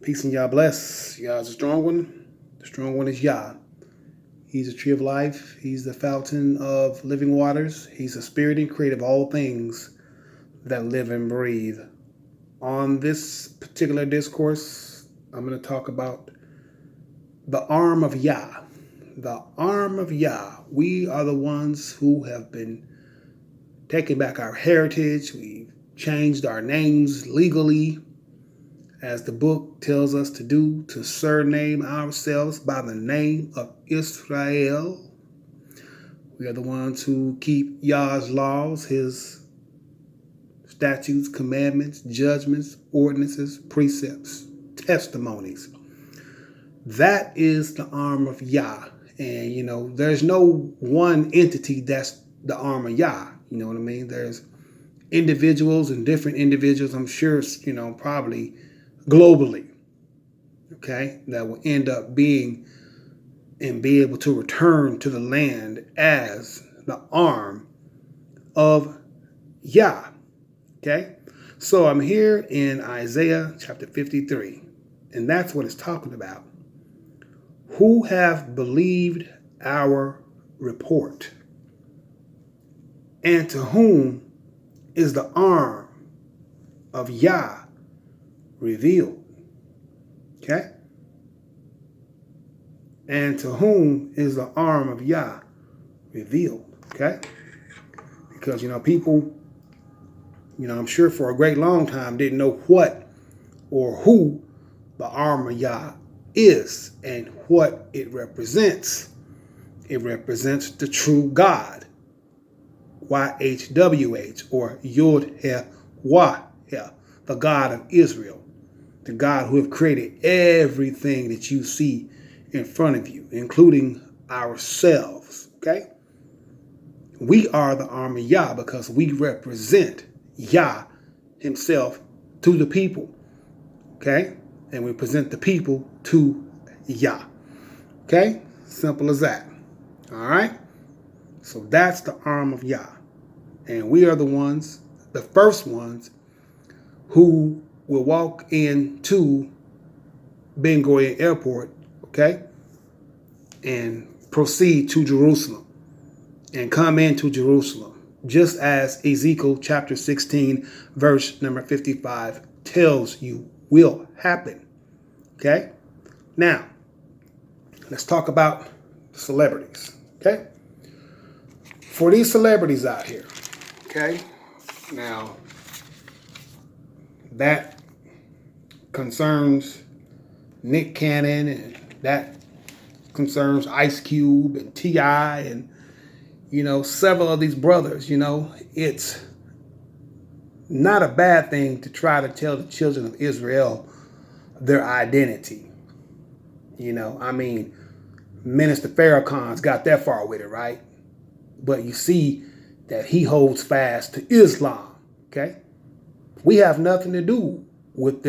Peace and Yah bless. Yah's a strong one. The strong one is Yah. He's the tree of life. He's the fountain of living waters. He's the spirit and creator of all things that live and breathe. On this particular discourse, I'm going to talk about the arm of Yah. The arm of Yah. We are the ones who have been taking back our heritage. We've changed our names legally, as the book tells us to do, to surname ourselves by the name of Israel. We are the ones who keep Yah's laws, his statutes, commandments, judgments, ordinances, precepts, testimonies. That is the arm of Yah. And, there's no one entity that's the arm of Yah. You know what I mean? There's individuals and different individuals, I'm sure, probably globally, okay, that will end up being and be able to return to the land as the arm of Yah. Okay, so I'm here in Isaiah chapter 53, and that's what it's talking about. Who have believed our report, and to whom is the arm of Yah revealed? Okay, and to whom is the arm of Yah revealed? Okay, because people, I'm sure for a great long time didn't know what or who the arm of Yah is and what it represents. It represents the true God, YHWH, or Yhwh, the God of Israel, the God who have created everything that you see in front of you, including ourselves. Okay, we are the arm of Yah because we represent Yah himself to the people. Okay, and we present the people to Yah. Okay, simple as that. All right, so that's the arm of Yah, and we are the ones, the first ones, who will walk into Ben Gurion Airport, okay, and proceed to Jerusalem and come into Jerusalem, just as Ezekiel chapter 16, verse number 55 tells you will happen. Okay, now let's talk about celebrities. Okay, for these celebrities out here, okay, now that concerns Nick Cannon, and that concerns Ice Cube and T.I. and several of these brothers. It's not a bad thing to try to tell the children of Israel their identity. Minister Farrakhan's got that far with it, right? But you see that he holds fast to Islam. Okay, we have nothing to do with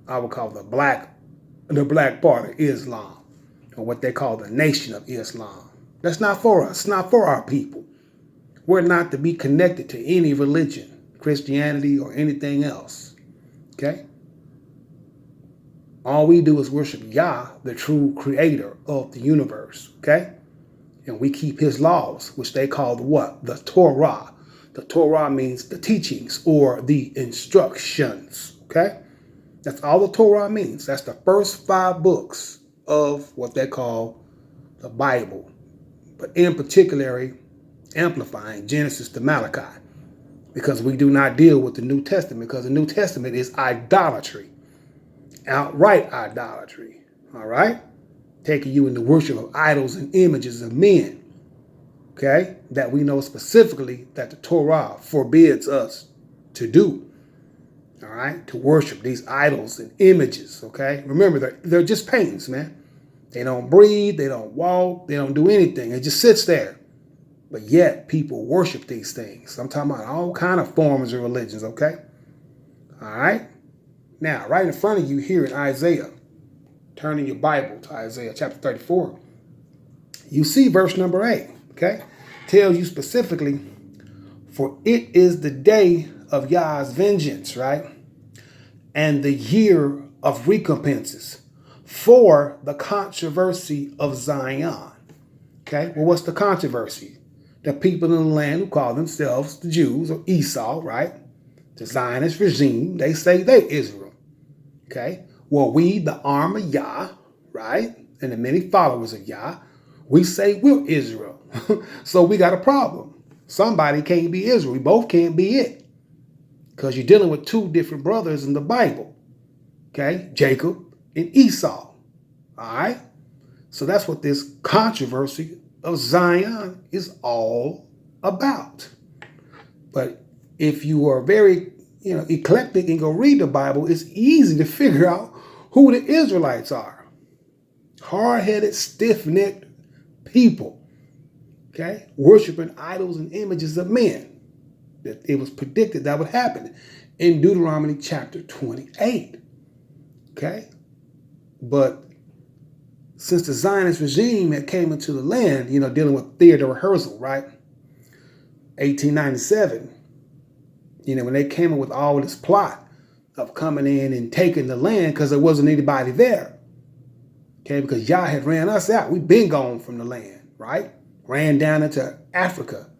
I would call the black part of Islam, or what they call the Nation of Islam. That's not for us. It's not for our people. We're not to be connected to any religion, Christianity or anything else. Okay? All we do is worship Yah, the true creator of the universe. Okay? And we keep his laws, which they call the Torah. The Torah means the teachings or the instructions. Okay? That's all the Torah means. That's the first 5 books of what they call the Bible. But in particular, amplifying Genesis to Malachi, because we do not deal with the New Testament, because the New Testament is idolatry, outright idolatry. All right, taking you into worship of idols and images of men. Okay, that we know specifically that the Torah forbids us to do. All right, to worship these idols and images. Okay, remember they're just paintings, man. They don't breathe, they don't walk, they don't do anything. It just sits there. But yet people worship these things. I'm talking about all kind of forms of religions, okay? All right? Now, right in front of you here in Isaiah, turning your Bible to Isaiah chapter 34, you see verse number 8, okay? Tells you specifically, for it is the day of Yah's vengeance, right? And the year of recompenses for the controversy of Zion. Okay, well, what's the controversy? The people in the land who call themselves the Jews or Esau, right? The Zionist regime, they say they Israel. Okay, well, we, the arm of Yah, right? And the many followers of Yah, we say we're Israel. So we got a problem. Somebody can't be Israel. We both can't be it. Because you're dealing with two different brothers in the Bible. Okay, Jacob and Esau. All right? So that's what this controversy of Zion is all about. But if you are very, eclectic and go read the Bible, it's easy to figure out who the Israelites are. Hard-headed, stiff-necked people. Okay? Worshiping idols and images of men. That it was predicted that would happen in Deuteronomy chapter 28. Okay? But since the Zionist regime had came into the land, dealing with Theodore Herzl, right? 1897, when they came in with all this plot of coming in and taking the land because there wasn't anybody there. Okay, because Yah had ran us out. We've been gone from the land, right? Ran down into Africa,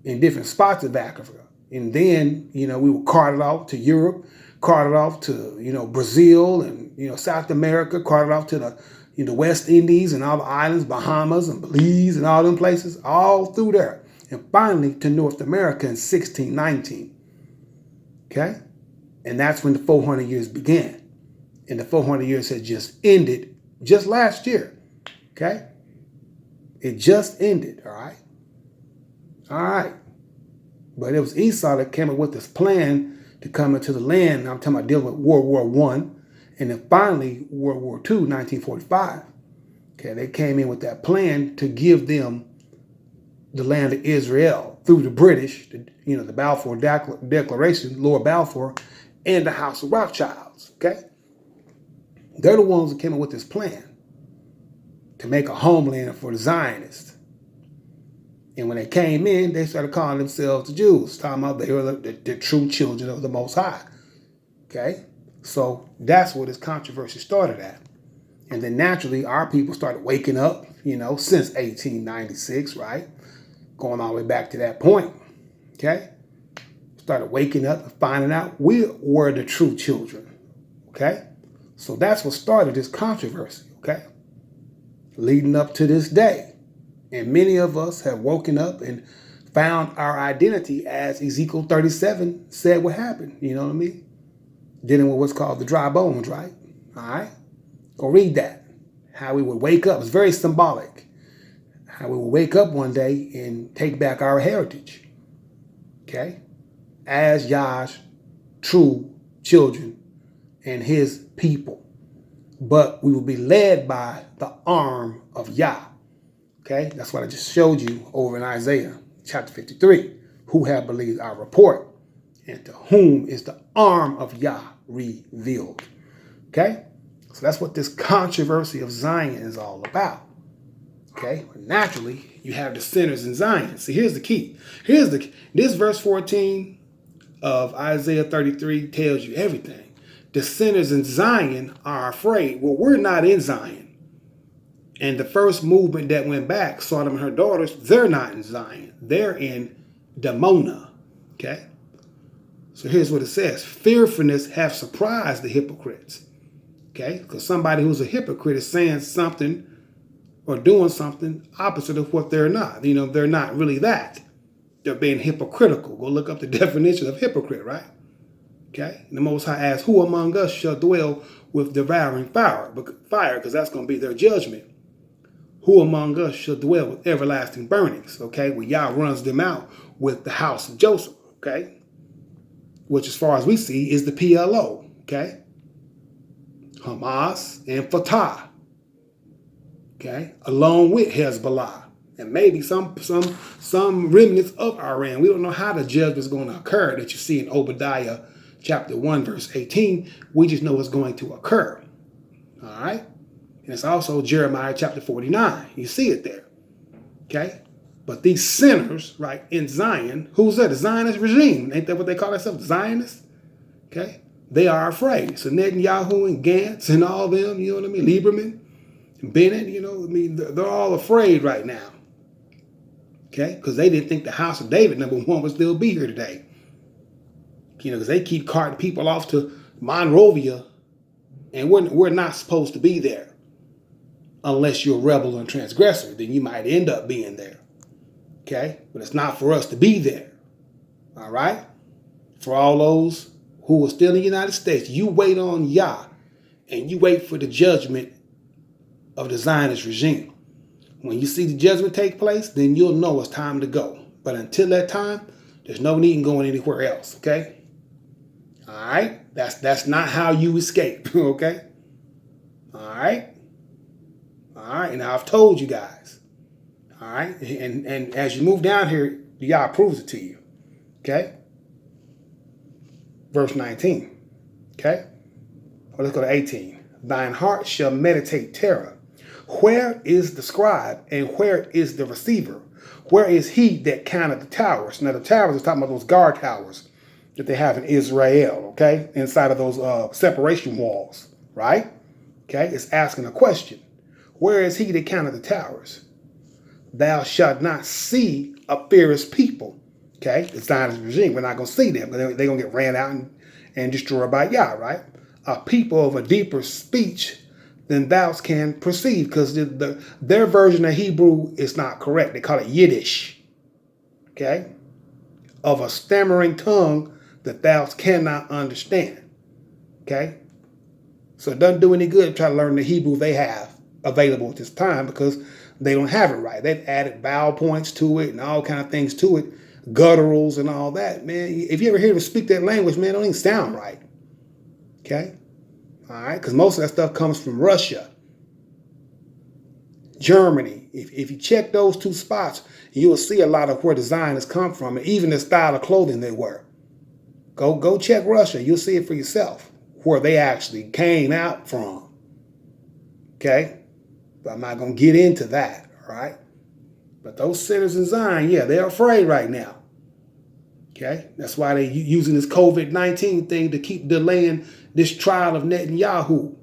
in different spots of Africa. And then, we were carted off to Europe, carted off to, Brazil and, South America, carted off to the West Indies and all the islands, Bahamas and Belize and all them places, all through there. And finally to North America in 1619. Okay? And that's when the 400 years began. And the 400 years had just ended just last year. Okay? It just ended, all right? All right. But it was Esau that came up with this plan to come into the land. I'm talking about dealing with World War I. And then finally, World War II, 1945. Okay, they came in with that plan to give them the land of Israel through the British, the Balfour Declaration, Lord Balfour, and the House of Rothschilds. Okay? They're the ones that came up with this plan to make a homeland for the Zionists. And when they came in, they started calling themselves the Jews, talking about they were the true children of the Most High. Okay? So that's where this controversy started at. And then naturally, our people started waking up, since 1896, right? Going all the way back to that point. Okay? Started waking up and finding out we were the true children. Okay? So that's what started this controversy. Okay? Leading up to this day. And many of us have woken up and found our identity as Ezekiel 37 said would happen. You know what I mean? Dealing with what's called the dry bones, right? All right? Go read that. How we would wake up. It's very symbolic. How we would wake up one day and take back our heritage. Okay? As Yah's true children and his people. But we will be led by the arm of Yah. Okay, that's what I just showed you over in Isaiah chapter 53. Who have believed our report, and to whom is the arm of Yah revealed. Okay, so that's what this controversy of Zion is all about. Okay, naturally, you have the sinners in Zion. See, here's the key. This verse 14 of Isaiah 33 tells you everything. The sinners in Zion are afraid. Well, we're not in Zion. And the first movement that went back, Sodom and her daughters, they're not in Zion. They're in Damona. Okay? So here's what it says. Fearfulness have surprised the hypocrites. Okay? Because somebody who's a hypocrite is saying something or doing something opposite of what they're not. They're not really that. They're being hypocritical. Go look up the definition of hypocrite, right? Okay? And the Most High asks, who among us shall dwell with devouring fire? Because that's going to be their judgment. Who among us shall dwell with everlasting burnings? Okay, well, Yah runs them out with the house of Joseph. Okay, which, as far as we see, is the PLO. Okay, Hamas and Fatah. Okay, along with Hezbollah and maybe some remnants of Iran. We don't know how the judgment is going to occur that you see in Obadiah chapter 1, verse 18. We just know it's going to occur. All right. And it's also Jeremiah chapter 49. You see it there. Okay? But these sinners, right, in Zion, who's that? The Zionist regime. Ain't that what they call themselves? Zionists? Okay? They are afraid. So Netanyahu and Gantz and all them, you know what I mean? Lieberman and Bennett, you know, I mean, they're all afraid right now. Okay? Because they didn't think the house of David, number one, would still be here today. You know, because they keep carting people off to Monrovia, and we're not supposed to be there unless you're a rebel and transgressor. Then you might end up being there. Okay? But it's not for us to be there. All right? For all those who are still in the United States, you wait on Yah, and you wait for the judgment of the Zionist regime. When you see the judgment take place, then you'll know it's time to go. But until that time, there's no need in going anywhere else, okay? All right? That's not how you escape, okay? All right? All right, and I've told you guys. All right? And as you move down here, Yah proves it to you, okay? Verse 19, okay? Well, let's go to 18. Thine heart shall meditate terror. Where is the scribe and where is the receiver? Where is he that counted the towers? Now, the towers is talking about those guard towers that they have in Israel, okay? Inside of those separation walls, right? Okay, it's asking a question. Where is he that counted the towers? Thou shalt not see a fierce people. Okay, the Zionist regime, we're not going to see them. They're going to get ran out and destroyed by Yah, right? A people of a deeper speech than thou can perceive, because their version of Hebrew is not correct. They call it Yiddish, okay? Of a stammering tongue that thou cannot understand, okay? So it doesn't do any good to try to learn the Hebrew they have available at this time, because they don't have it right. They've added vowel points to it and all kind of things to it, gutturals and all that, man. If you ever hear them speak that language, man, it don't even sound right. Okay? All right? Because most of that stuff comes from Russia, Germany. If you check those two spots, you will see a lot of where the Zionists come from, and even the style of clothing they wear. Go check Russia. You'll see it for yourself, where they actually came out from. Okay? But I'm not going to get into that, all right? But those sinners in Zion, yeah, they're afraid right now. Okay? That's why they're using this COVID-19 thing to keep delaying this trial of Netanyahu.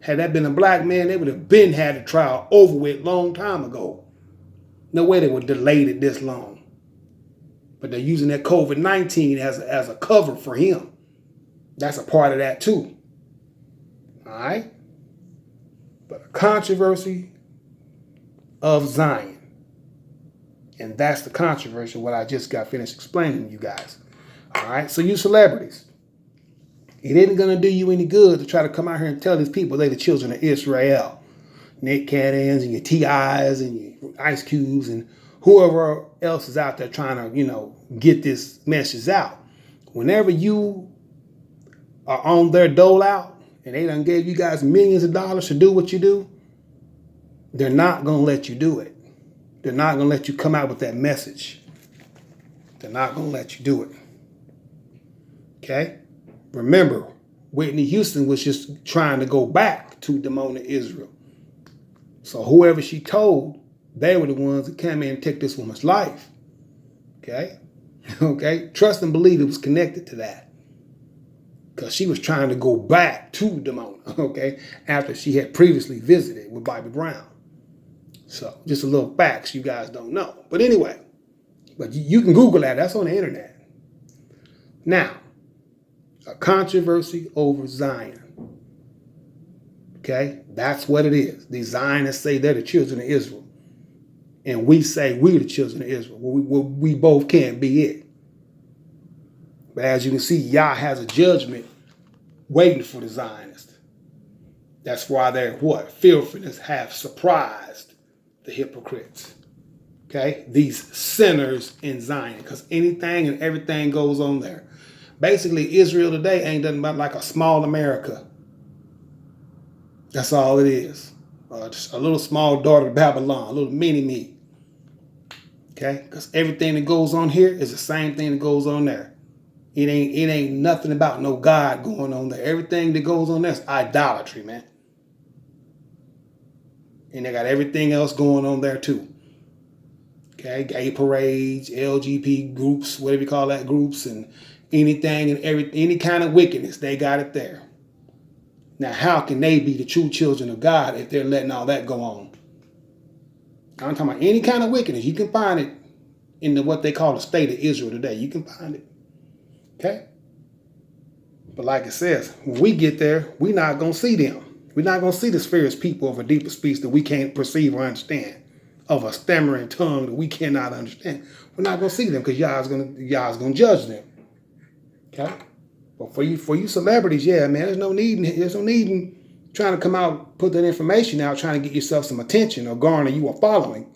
Had that been a black man, they would have been had the trial over with long time ago. No way they would have delayed it this long. But they're using that COVID-19 as a cover for him. That's a part of that too. All right? But a controversy of Zion. And that's the controversy, what I just got finished explaining to you guys. All right? So you celebrities, it isn't going to do you any good to try to come out here and tell these people they're the children of Israel. Nick Cannons and your T.I.s and your Ice Cubes and whoever else is out there trying to, get this message out. Whenever you are on their dole out and they done gave you guys millions of dollars to do what you do, they're not going to let you do it. They're not going to let you come out with that message. They're not going to let you do it. Okay? Remember, Whitney Houston was just trying to go back to Damona, Israel. So whoever she told, they were the ones that came in and took this woman's life. Okay? Okay? Trust and believe it was connected to that. Because she was trying to go back to Damona, okay, after she had previously visited with Bobby Brown. So, just a little facts you guys don't know. But anyway, but you can Google that. That's on the internet. Now, a controversy over Zion. Okay? That's what it is. The Zionists say they're the children of Israel. And we say we're the children of Israel. We both can't be it. But as you can see, Yah has a judgment waiting for the Zionists. That's why their filthiness have surprised the hypocrites. Okay? These sinners in Zion. Because anything and everything goes on there. Basically, Israel today ain't nothing but like a small America. That's all it is. Just a little small daughter of Babylon. A little mini-me. Okay? Because everything that goes on here is the same thing that goes on there. It ain't nothing about no God going on there. Everything that goes on there is idolatry, man. And they got everything else going on there too. Okay, gay parades, LGBT groups, whatever you call that, groups, and Anything and any kind of wickedness, they got it there. Now, how can they be the true children of God if they're letting all that go on? I'm talking about any kind of wickedness. You can find it in what they call the state of Israel today. You can find it. Okay? But like it says, when we get there, we're not going to see them. We're not going to see the spirits people of a deeper speech that we can't perceive or understand, of a stammering tongue that we cannot understand. We're not going to see them because Yah's going to judge them. Okay? But for you celebrities, yeah, man, there's no need in trying to come out, put that information out, trying to get yourself some attention or garner you a following.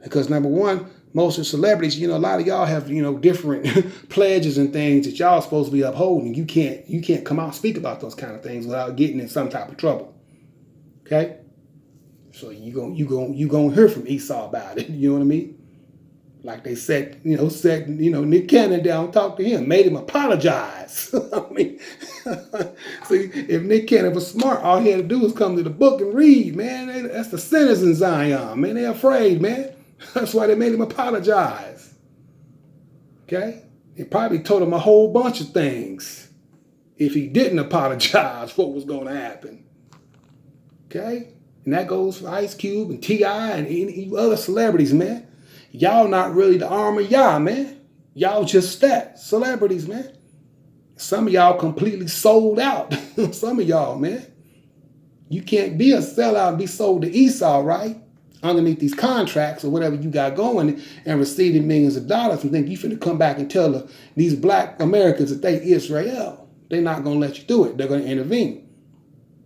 Because number one, most of the celebrities, a lot of y'all have, different pledges and things that y'all supposed to be upholding. You can't come out and speak about those kind of things without getting in some type of trouble. Okay? So you gonna hear from Esau about it. You know what I mean? Like they said, Nick Cannon down, talk to him, made him apologize. I mean, see, if Nick Cannon was smart, all he had to do was come to the book and read, man. That's the sinners in Zion, man. They're afraid, man. That's why they made him apologize. Okay? They probably told him a whole bunch of things. If he didn't apologize, what was going to happen? Okay? And that goes for Ice Cube and T.I. and any other celebrities, man. Y'all not really the arm of Yah, man. Y'all just that. Celebrities, man. Some of y'all completely sold out. Some of y'all, man. You can't be a sellout and be sold to Esau, right? Underneath these contracts or whatever you got going and receiving millions of dollars and think you finna come back and tell these black Americans that they Israel. They're not going to let you do it. They're going to intervene.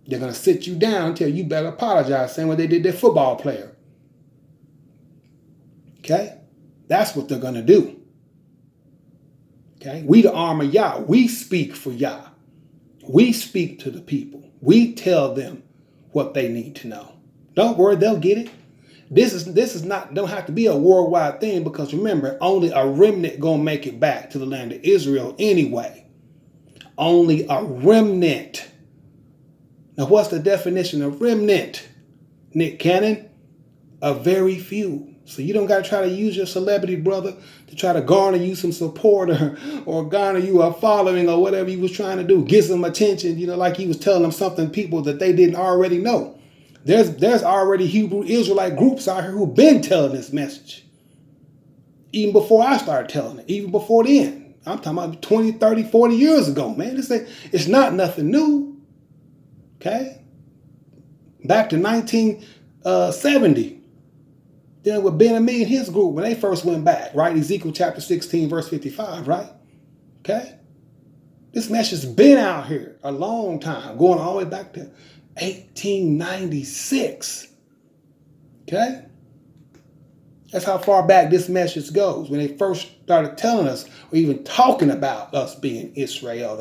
They're going to sit you down and tell you better apologize, same way they did their football player. Okay? That's what they're going to do. Okay? We the arm of Yah. We speak for Yah. We speak to the people. We tell them what they need to know. Don't worry, they'll get it. This is not, don't have to be a worldwide thing because remember, only a remnant gonna make it back to the land of Israel anyway. Only a remnant. Now, what's the definition of remnant? Nick Cannon? A very few. So you don't got to try to use your celebrity brother to try to garner you some support or garner you a following or whatever he was trying to do. Get some attention, like he was telling them something people that they didn't already know. There's already Hebrew Israelite groups out here who've been telling this message. Even before I started telling it, even before then. I'm talking about 20, 30, 40 years ago, man. It's not nothing new. Okay? Back to 1970. Dealing with Ben-Ami and his group when they first went back, right? Ezekiel chapter 16, verse 55, right? Okay? This message has been out here a long time, going all the way back to 1896. Okay? That's how far back this message goes. When they first started telling us, or even talking about us being Israel,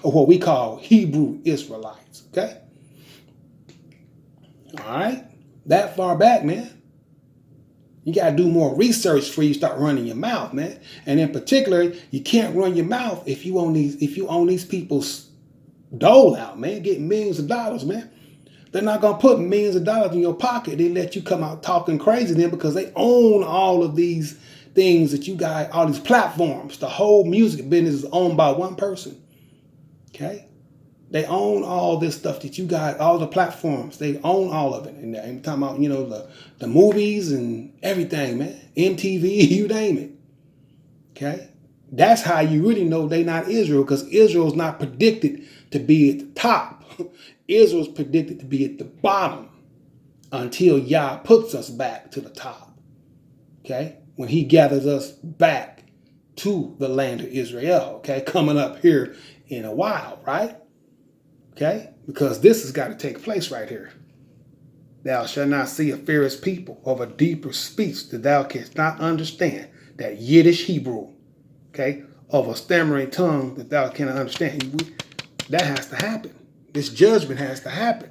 or what we call Hebrew Israelites. Okay? All right? That far back, man. You got to do more research before you start running your mouth, man. And in particular, you can't run your mouth if you own these people's dole out, man. Getting millions of dollars, man. They're not going to put millions of dollars in your pocket. They let you come out talking crazy then because they own all of these things that you got, all these platforms. The whole music business is owned by one person. Okay? They own all this stuff that you got, all the platforms. They own all of it. And I'm talking about, the movies and everything, man. MTV, you name it. Okay? That's how you really know they not Israel, because Israel's not predicted to be at the top. Israel's predicted to be at the bottom until Yah puts us back to the top. Okay? When he gathers us back to the land of Israel. Okay? Coming up here in a while, right? Okay? Because this has got to take place right here. Thou shalt not see a fierce people of a deeper speech that thou canst not understand. That Yiddish Hebrew, okay, of a stammering tongue that thou cannot understand. That has to happen. This judgment has to happen.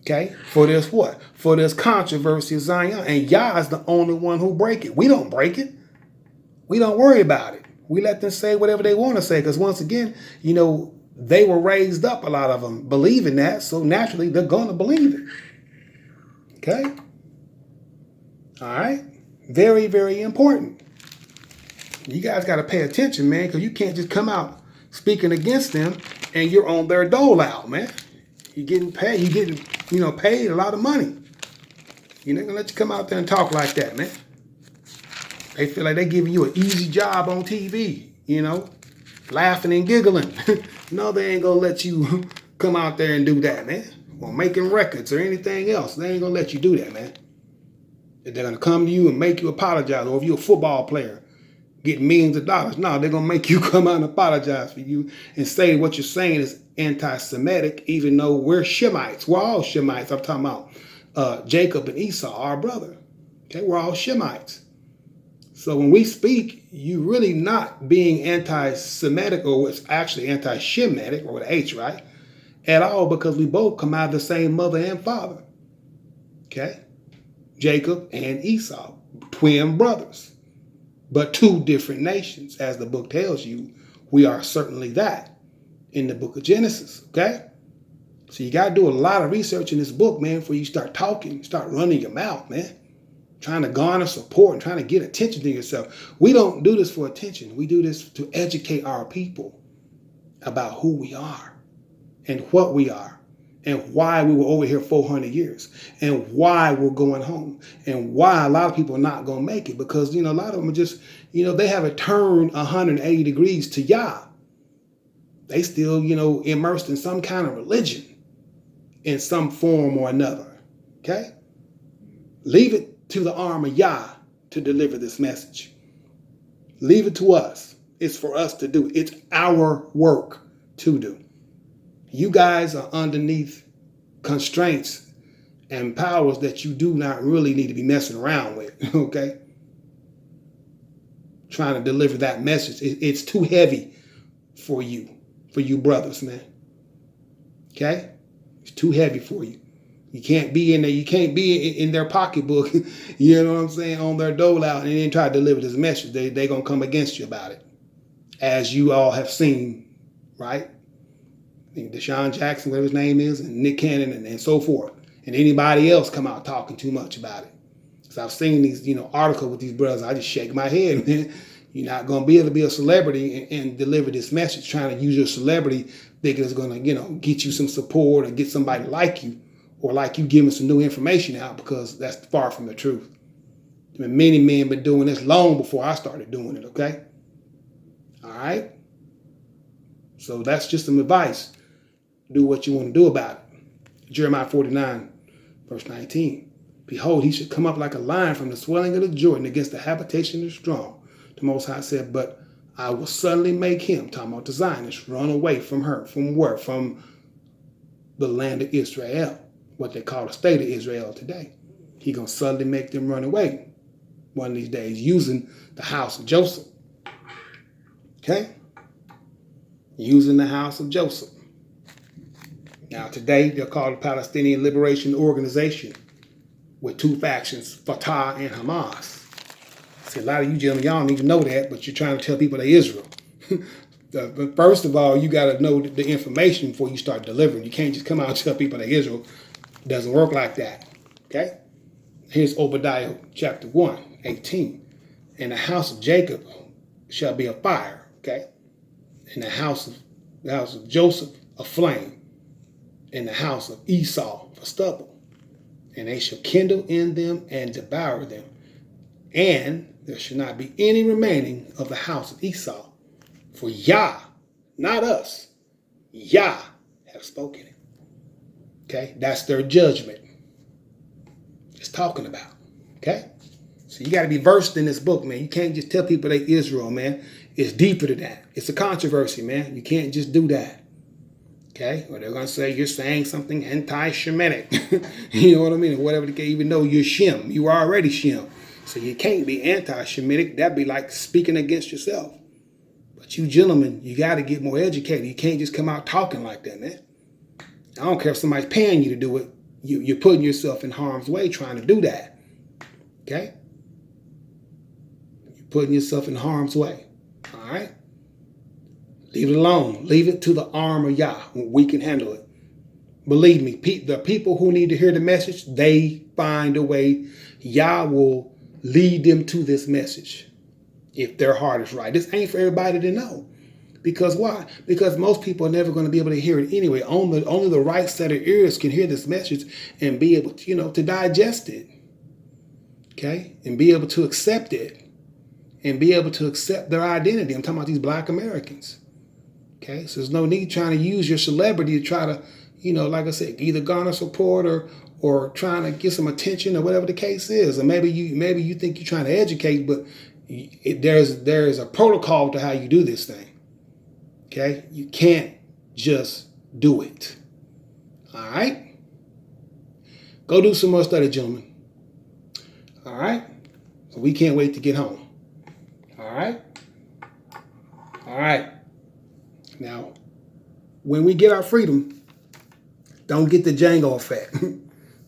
Okay? For this what? For this controversy of Zion. And Yah is the only one who break it. We don't break it. We don't worry about it. We let them say whatever they want to say. Because once again, they were raised up, a lot of them, believing that. So naturally, they're going to believe it. Okay? All right? Very, very important. You guys got to pay attention, man, because you can't just come out speaking against them and you're on their dole out, man. You're getting paid. You're getting, paid a lot of money. You're not going to let you come out there and talk like that, man. They feel like they're giving you an easy job on TV, laughing and giggling. No, they ain't going to let you come out there and do that, man. Or making records or anything else. They ain't going to let you do that, man. If they're going to come to you and make you apologize, or if you're a football player, getting millions of dollars. No, they're going to make you come out and apologize for you and say what you're saying is anti-Semitic, even though we're Shemites. We're all Shemites. I'm talking about Jacob and Esau, our brother. Okay, we're all Shemites. So when we speak, you really not being anti-Semitic, or it's actually anti-Shemitic, or with H, right? At all, because we both come out of the same mother and father. Okay? Jacob and Esau, twin brothers. But two different nations, as the book tells you. We are certainly that in the book of Genesis, okay? So you got to do a lot of research in this book, man, before you start talking, start running your mouth, man. Trying to garner support and trying to get attention to yourself. We don't do this for attention. We do this to educate our people about who we are and what we are and why we were over here 400 years and why we're going home and why a lot of people are not going to make it, because, a lot of them are just, they haven't turned 180 degrees to Yah. They still, immersed in some kind of religion in some form or another. Okay? Leave it to the arm of Yah to deliver this message. Leave it to us. It's for us to do. It's our work to do. You guys are underneath constraints and powers that you do not really need to be messing around with, okay? Trying to deliver that message. It's too heavy for you brothers, man. Okay? It's too heavy for you. You can't be in there. You can't be in their pocketbook, you know what I'm saying, on their dole out and then try to deliver this message. They're going to come against you about it, as you all have seen, right? Deshaun Jackson, whatever his name is, and Nick Cannon, and so forth. And anybody else come out talking too much about it. So I've seen these, articles with these brothers. I just shake my head, man. You're not going to be able to be a celebrity and deliver this message, trying to use your celebrity thinking it's going to, get you some support or get somebody like you, or like you giving some new information out, because that's far from the truth. Many men been doing this long before I started doing it, okay? All right? So that's just some advice. Do what you want to do about it. Jeremiah 49, verse 19. Behold, he should come up like a lion from the swelling of the Jordan against the habitation of the strong. The Most High said, but I will suddenly make him, talking about the Zionists, run away from her. From where? From the land of Israel, what they call the state of Israel today. He going to suddenly make them run away one of these days, using the house of Joseph. Okay? Using the house of Joseph. Now today, they're called the Palestinian Liberation Organization, with two factions, Fatah and Hamas. See, a lot of you gentlemen, y'all don't even know that, but you're trying to tell people they're Israel. But first of all, you got to know the information before you start delivering. You can't just come out and tell people they're Israel. It doesn't work like that. Okay? Here's Obadiah chapter 1, 18. And the house of Jacob shall be a fire. Okay? And the house of Joseph a flame. And the house of Esau for stubble. And they shall kindle in them and devour them. And there shall not be any remaining of the house of Esau. For Yah, not us, Yah have spoken it. Okay? That's their judgment. It's talking about. Okay? So you got to be versed in this book, man. You can't just tell people they Israel, man. It's deeper than that. It's a controversy, man. You can't just do that. Okay? Or they're going to say you're saying something anti-Shemitic. You know what I mean? Or whatever the case, even though you're Shem. You are already Shem. So you can't be anti-Shemitic. That'd be like speaking against yourself. But you gentlemen, you got to get more educated. You can't just come out talking like that, man. I don't care if somebody's paying you to do it. You're putting yourself in harm's way trying to do that. Okay? You're putting yourself in harm's way. All right? Leave it alone. Leave it to the arm of Yah. We can handle it. Believe me, the people who need to hear the message, they find a way. Yah will lead them to this message. if their heart is right. This ain't for everybody to know. Because why? Because most people are never going to be able to hear it anyway. Only the right set of ears can hear this message and be able to, to digest it. Okay? And be able to accept it. And be able to accept their identity. I'm talking about these black Americans. Okay? So there's no need trying to use your celebrity to try to, like I said, either garner support or trying to get some attention or whatever the case is. Or maybe you think you're trying to educate, but there's a protocol to how you do this thing. Okay? You can't just do it. All right? Go do some more study, gentlemen. All right? So we can't wait to get home. All right? All right. Now, when we get our freedom, don't get the Django effect.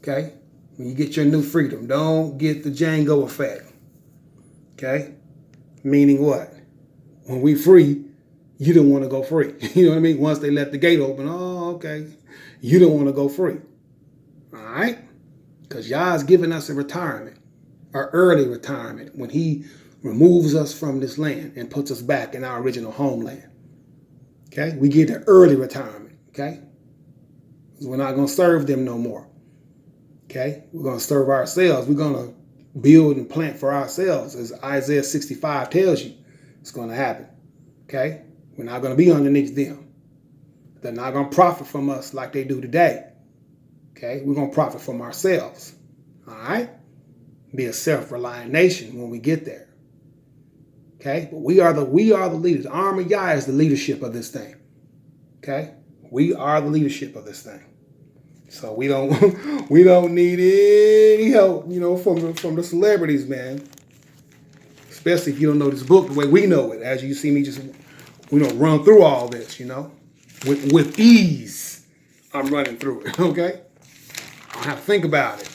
Okay? When you get your new freedom, don't get the Django effect. Okay? Meaning what? When we free, you don't want to go free. You know what I mean? Once they let the gate open, okay. You don't want to go free. All right? Because Yah's giving us a retirement, our early retirement, when he removes us from this land and puts us back in our original homeland. Okay? We get an early retirement. Okay? We're not going to serve them no more. Okay? We're going to serve ourselves. We're going to build and plant for ourselves, as Isaiah 65 tells you it's going to happen. Okay? We're not going to be underneath them. They're not going to profit from us like they do today. Okay? We're going to profit from ourselves. All right? Be a self-reliant nation when we get there. Okay? But we are the leaders. The arm of Yah is the leadership of this thing. Okay? We are the leadership of this thing. So we don't need any help, from the celebrities, man. Especially if you don't know this book the way we know it. As you see me just run through all this, with ease. I'm running through it, okay? I don't have to think about it.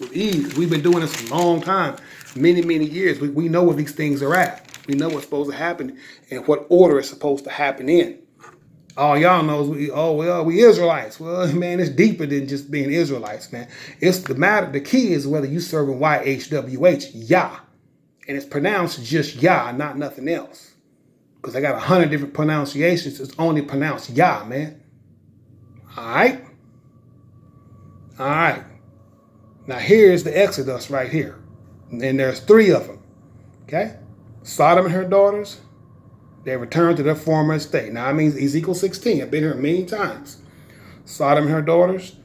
With ease. We've been doing this a long time, many, many years. We know where these things are at. We know what's supposed to happen and what order it's supposed to happen in. All y'all knows, we Israelites. Well, man, it's deeper than just being Israelites, man. The key is whether you serving YHWH, Yah. And it's pronounced just Yah, not nothing else. Because I got 100 different pronunciations. It's only pronounced Yah, man. All right? All right. Now here's the Exodus right here. And there's 3 of them. Okay? Sodom and her daughters, they returned to their former estate. Now, I mean Ezekiel 16. I've been here many times. Sodom and her daughters,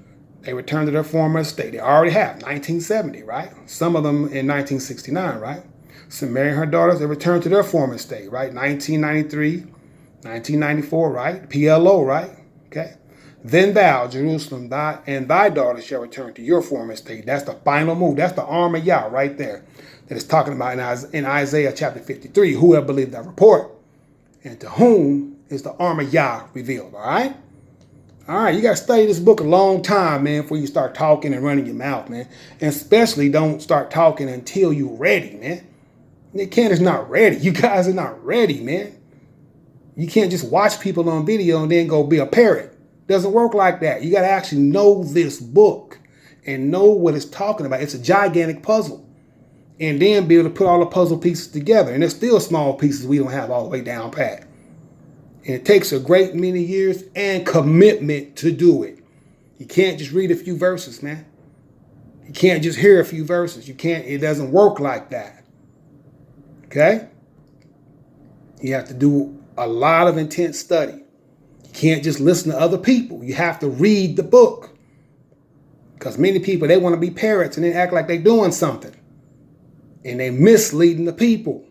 they returned to their former estate. They already have, 1970, right? Some of them in 1969, right? Samaria and her daughters, they returned to their former state, right? 1993, 1994, right? PLO, right? Okay. Then thou, Jerusalem, thy daughters shall return to your former state. That's the final move. That's the arm of Yah right there that is talking about in Isaiah chapter 53. Whoever believed that report, and to whom is the arm of Yah revealed, all right? All right, you got to study this book a long time, man, before you start talking and running your mouth, man. And especially don't start talking until you're ready, man. Nick Cannon's not ready. You guys are not ready, man. You can't just watch people on video and then go be a parrot. Doesn't work like that. You got to actually know this book and know what it's talking about. It's a gigantic puzzle. And then be able to put all the puzzle pieces together. And there's still small pieces we don't have all the way down pat. And it takes a great many years and commitment to do it. You can't just read a few verses, man. You can't just hear a few verses. It doesn't work like that. Okay? You have to do a lot of intense study. You can't just listen to other people. You have to read the book. Because many people, they want to be parrots and they act like they're doing something. And they misleading the people.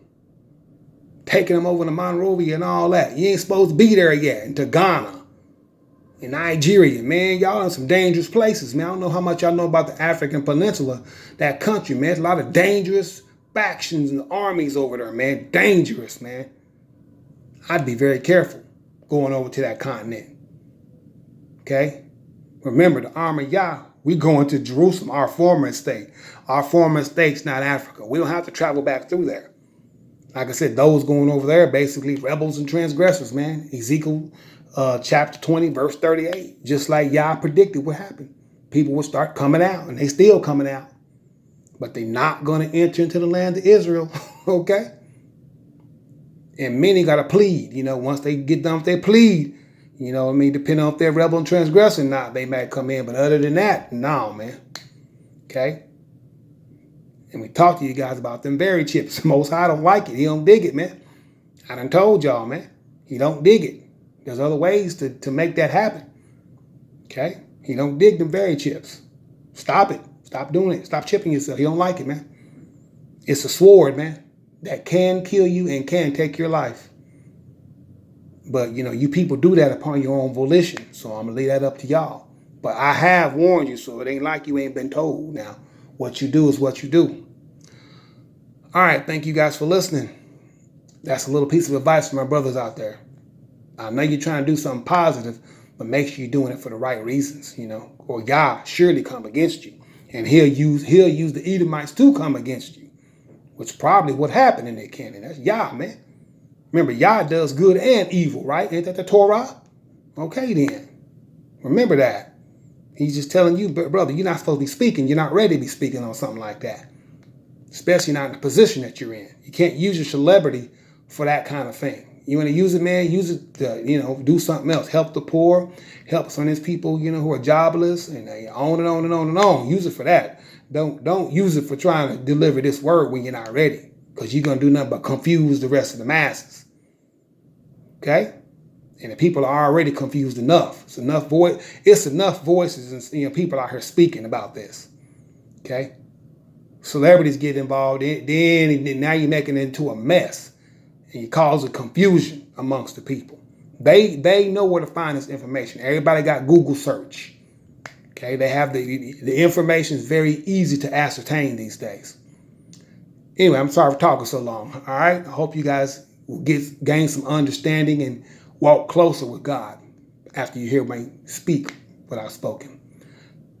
Taking them over to Monrovia and all that. You ain't supposed to be there yet. And to Ghana. In Nigeria. Man, y'all in some dangerous places, man. I don't know how much y'all know about the African Peninsula. That country, man. There's a lot of dangerous factions and armies over there, man. Dangerous, man. I'd be very careful going over to that continent. Okay? Remember, the arm of Yah, we going to Jerusalem, our former estate. Our former estate's not Africa. We don't have to travel back through there. Like I said, those going over there are basically rebels and transgressors, man. Ezekiel chapter 20, verse 38. Just like Yah predicted what happened. People will start coming out, and they still coming out. But they're not going to enter into the land of Israel, okay? And many got to plead, once they get done with their plead, depending on if they're rebel and transgressor or not, they might come in. But other than that, no, man. Okay? And we talked to you guys about them berry chips. Most High don't like it. He don't dig it, man. I done told y'all, man. He don't dig it. There's other ways to make that happen. Okay? He don't dig them berry chips. Stop it. Stop doing it. Stop chipping yourself. He don't like it, man. It's a sword, man, that can kill you and can take your life. But, you people do that upon your own volition. So I'm going to leave that up to y'all. But I have warned you, so it ain't like you ain't been told. Now, what you do is what you do. All right. Thank you guys for listening. That's a little piece of advice for my brothers out there. I know you're trying to do something positive, but make sure you're doing it for the right reasons, or Yah surely come against you. And he'll use the Edomites to come against you, which probably what happened in that canon. That's Yah, man. Remember, Yah does good and evil, right? Ain't that the Torah? Okay, then. Remember that. He's just telling you, brother, you're not supposed to be speaking. You're not ready to be speaking on something like that, especially not in the position that you're in. You can't use your celebrity for that kind of thing. You want to use it, man, use it to, do something else. Help the poor, help some of these people, who are jobless, and on and on and on and on. Use it for that. Don't use it for trying to deliver this word when you're not ready, because you're going to do nothing but confuse the rest of the masses. Okay? And the people are already confused enough. It's enough voices and people out here speaking about this. Okay? Celebrities get involved, then now you're making it into a mess. And you cause a confusion amongst the people. They know where to find this information. Everybody got Google search. Okay, they have the information is very easy to ascertain these days. Anyway, I'm sorry for talking so long. All right, I hope you guys will gain some understanding and walk closer with God after you hear me speak what I've spoken.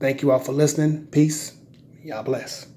Thank you all for listening. Peace. Y'all bless.